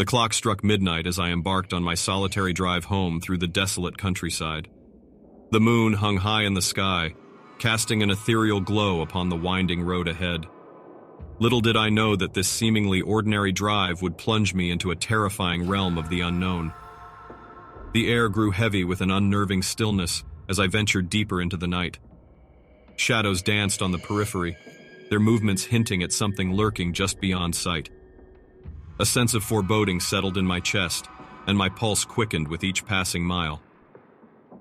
The clock struck midnight as I embarked on my solitary drive home through the desolate countryside. The moon hung high in the sky, casting an ethereal glow upon the winding road ahead. Little did I know that this seemingly ordinary drive would plunge me into a terrifying realm of the unknown. The air grew heavy with an unnerving stillness as I ventured deeper into the night. Shadows danced on the periphery, their movements hinting at something lurking just beyond sight. A sense of foreboding settled in my chest, and my pulse quickened with each passing mile.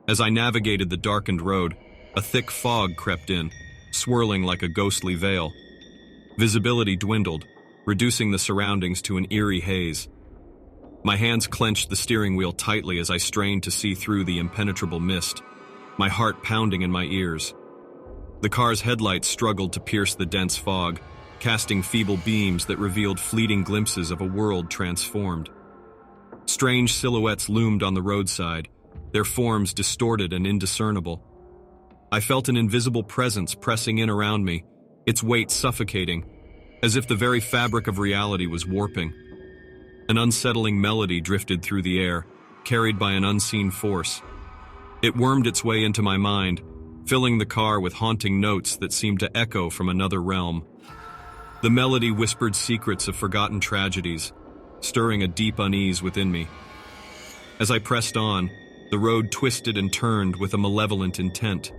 As I navigated the darkened road, a thick fog crept in, swirling like a ghostly veil. Visibility dwindled, reducing the surroundings to an eerie haze. My hands clenched the steering wheel tightly as I strained to see through the impenetrable mist, my heart pounding in my ears. The car's headlights struggled to pierce the dense fog, casting feeble beams that revealed fleeting glimpses of a world transformed. Strange silhouettes loomed on the roadside, their forms distorted and indiscernible. I felt an invisible presence pressing in around me, its weight suffocating, as if the very fabric of reality was warping. An unsettling melody drifted through the air, carried by an unseen force. It wormed its way into my mind, filling the car with haunting notes that seemed to echo from another realm. The melody whispered secrets of forgotten tragedies, stirring a deep unease within me. As I pressed on, the road twisted and turned with a malevolent intent.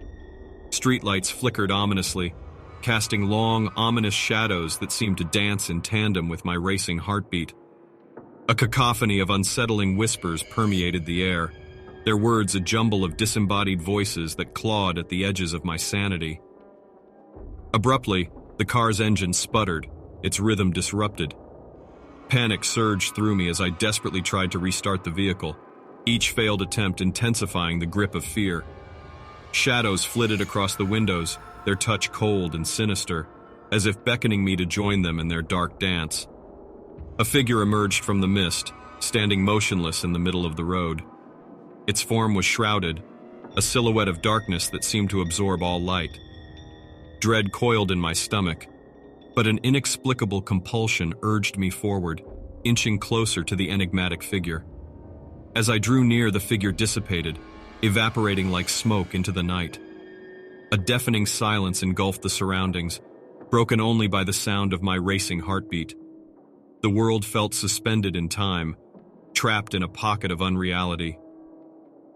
Streetlights flickered ominously, casting long, ominous shadows that seemed to dance in tandem with my racing heartbeat. A cacophony of unsettling whispers permeated the air, their words a jumble of disembodied voices that clawed at the edges of my sanity. Abruptly, the car's engine sputtered, its rhythm disrupted. Panic surged through me as I desperately tried to restart the vehicle, each failed attempt intensifying the grip of fear. Shadows flitted across the windows, their touch cold and sinister, as if beckoning me to join them in their dark dance. A figure emerged from the mist, standing motionless in the middle of the road. Its form was shrouded, a silhouette of darkness that seemed to absorb all light. Dread coiled in my stomach, but an inexplicable compulsion urged me forward, inching closer to the enigmatic figure. As I drew near, the figure dissipated, evaporating like smoke into the night. A deafening silence engulfed the surroundings, broken only by the sound of my racing heartbeat. The world felt suspended in time, trapped in a pocket of unreality.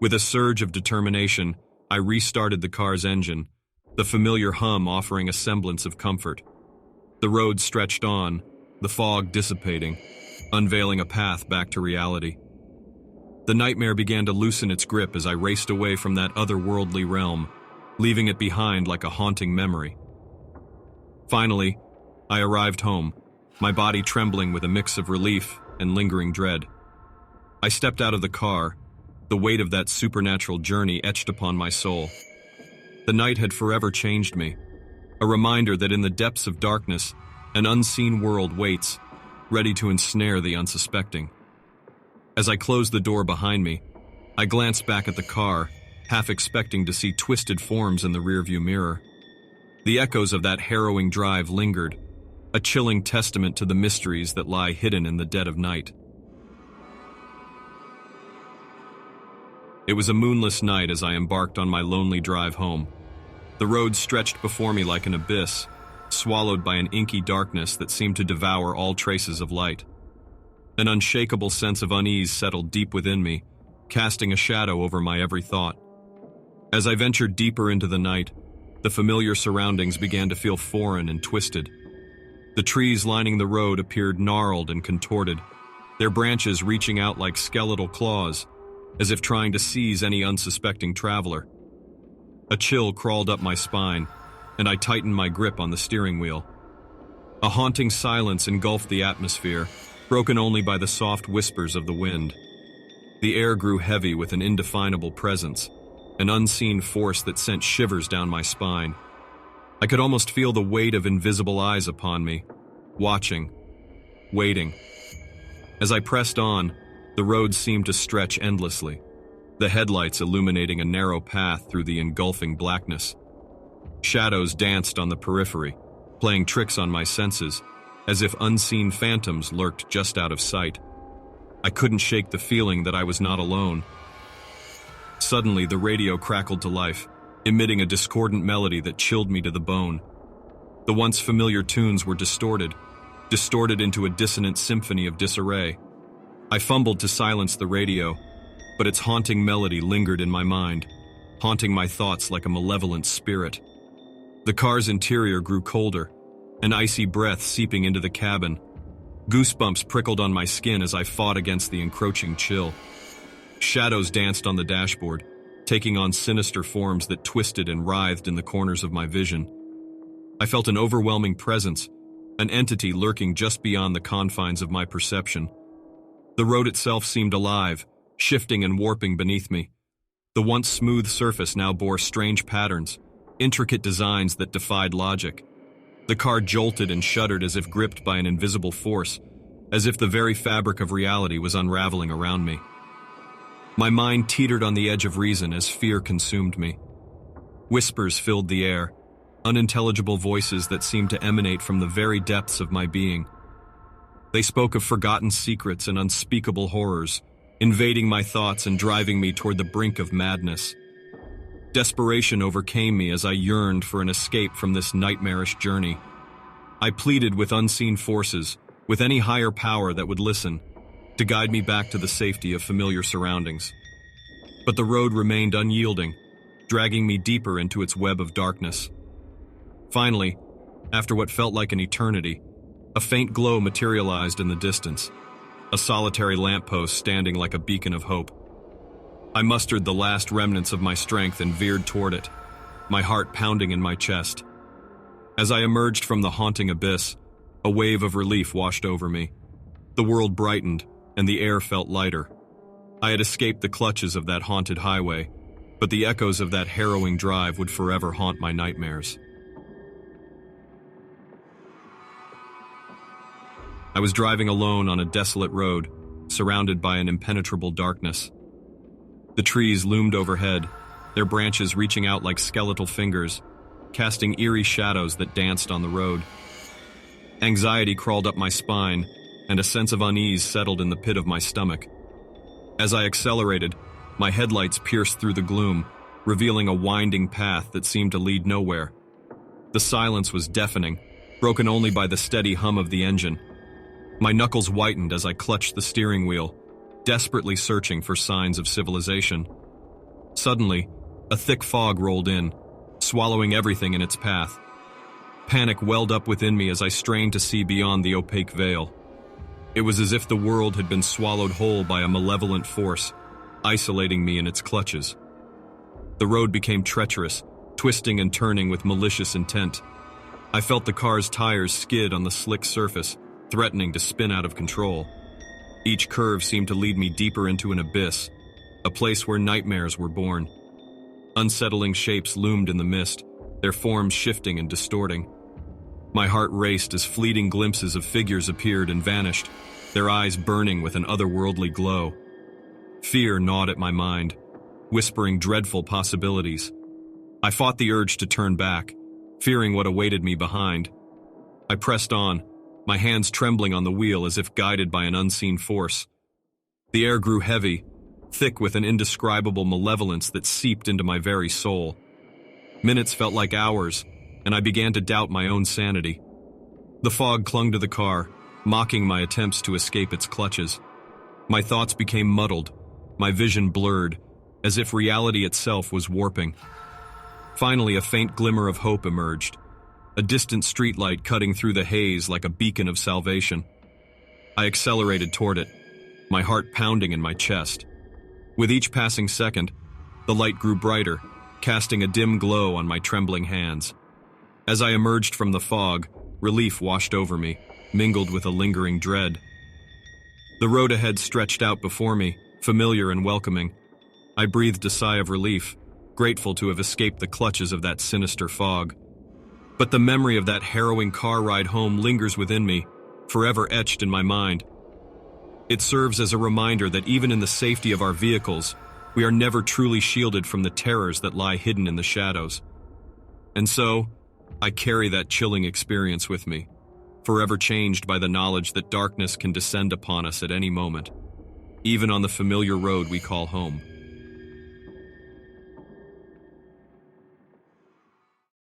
With a surge of determination, I restarted the car's engine, the familiar hum offering a semblance of comfort. The road stretched on, the fog dissipating, unveiling a path back to reality. The nightmare began to loosen its grip as I raced away from that otherworldly realm, leaving it behind like a haunting memory. Finally, I arrived home, my body trembling with a mix of relief and lingering dread. I stepped out of the car, the weight of that supernatural journey etched upon my soul. The night had forever changed me, a reminder that in the depths of darkness, an unseen world waits, ready to ensnare the unsuspecting. As I closed the door behind me, I glanced back at the car, half expecting to see twisted forms in the rearview mirror. The echoes of that harrowing drive lingered, a chilling testament to the mysteries that lie hidden in the dead of night. It was a moonless night as I embarked on my lonely drive home. The road stretched before me like an abyss, swallowed by an inky darkness that seemed to devour all traces of light. An unshakable sense of unease settled deep within me, casting a shadow over my every thought. As I ventured deeper into the night, the familiar surroundings began to feel foreign and twisted. The trees lining the road appeared gnarled and contorted, their branches reaching out like skeletal claws, as if trying to seize any unsuspecting traveler. A chill crawled up my spine, and I tightened my grip on the steering wheel. A haunting silence engulfed the atmosphere, broken only by the soft whispers of the wind. The air grew heavy with an indefinable presence, an unseen force that sent shivers down my spine. I could almost feel the weight of invisible eyes upon me, watching, waiting. As I pressed on, the road seemed to stretch endlessly, the headlights illuminating a narrow path through the engulfing blackness. Shadows danced on the periphery, playing tricks on my senses, as if unseen phantoms lurked just out of sight. I couldn't shake the feeling that I was not alone. Suddenly, the radio crackled to life, emitting a discordant melody that chilled me to the bone. The once familiar tunes were distorted into a dissonant symphony of disarray. I fumbled to silence the radio, but its haunting melody lingered in my mind, haunting my thoughts like a malevolent spirit. The car's interior grew colder, an icy breath seeping into the cabin. Goosebumps prickled on my skin as I fought against the encroaching chill. Shadows danced on the dashboard, taking on sinister forms that twisted and writhed in the corners of my vision. I felt an overwhelming presence, an entity lurking just beyond the confines of my perception. The road itself seemed alive, shifting and warping beneath me. The once smooth surface now bore strange patterns, intricate designs that defied logic. The car jolted and shuddered as if gripped by an invisible force, as if the very fabric of reality was unraveling around me. My mind teetered on the edge of reason as fear consumed me. Whispers filled the air, unintelligible voices that seemed to emanate from the very depths of my being. They spoke of forgotten secrets and unspeakable horrors, invading my thoughts and driving me toward the brink of madness. Desperation overcame me as I yearned for an escape from this nightmarish journey. I pleaded with unseen forces, with any higher power that would listen, to guide me back to the safety of familiar surroundings. But the road remained unyielding, dragging me deeper into its web of darkness. Finally, after what felt like an eternity, a faint glow materialized in the distance, a solitary lamppost standing like a beacon of hope. I mustered the last remnants of my strength and veered toward it, my heart pounding in my chest. As I emerged from the haunting abyss, a wave of relief washed over me. The world brightened, and the air felt lighter. I had escaped the clutches of that haunted highway, but the echoes of that harrowing drive would forever haunt my nightmares. I was driving alone on a desolate road, surrounded by an impenetrable darkness. The trees loomed overhead, their branches reaching out like skeletal fingers, casting eerie shadows that danced on the road. Anxiety crawled up my spine, and a sense of unease settled in the pit of my stomach. As I accelerated, my headlights pierced through the gloom, revealing a winding path that seemed to lead nowhere. The silence was deafening, broken only by the steady hum of the engine. My knuckles whitened as I clutched the steering wheel, desperately searching for signs of civilization. Suddenly, a thick fog rolled in, swallowing everything in its path. Panic welled up within me as I strained to see beyond the opaque veil. It was as if the world had been swallowed whole by a malevolent force, isolating me in its clutches. The road became treacherous, twisting and turning with malicious intent. I felt the car's tires skid on the slick surface, threatening to spin out of control. Each curve seemed to lead me deeper into an abyss, a place where nightmares were born. Unsettling shapes loomed in the mist, their forms shifting and distorting. My heart raced as fleeting glimpses of figures appeared and vanished, their eyes burning with an otherworldly glow. Fear gnawed at my mind, whispering dreadful possibilities. I fought the urge to turn back, fearing what awaited me behind. I pressed on, my hands trembling on the wheel as if guided by an unseen force. The air grew heavy, thick with an indescribable malevolence that seeped into my very soul. Minutes felt like hours, and I began to doubt my own sanity. The fog clung to the car, mocking my attempts to escape its clutches. My thoughts became muddled, my vision blurred, as if reality itself was warping. Finally, a faint glimmer of hope emerged, a distant streetlight cutting through the haze like a beacon of salvation. I accelerated toward it, my heart pounding in my chest. With each passing second, the light grew brighter, casting a dim glow on my trembling hands. As I emerged from the fog, relief washed over me, mingled with a lingering dread. The road ahead stretched out before me, familiar and welcoming. I breathed a sigh of relief, grateful to have escaped the clutches of that sinister fog. But the memory of that harrowing car ride home lingers within me, forever etched in my mind. It serves as a reminder that even in the safety of our vehicles, we are never truly shielded from the terrors that lie hidden in the shadows. And so, I carry that chilling experience with me, forever changed by the knowledge that darkness can descend upon us at any moment. even on the familiar road we call home.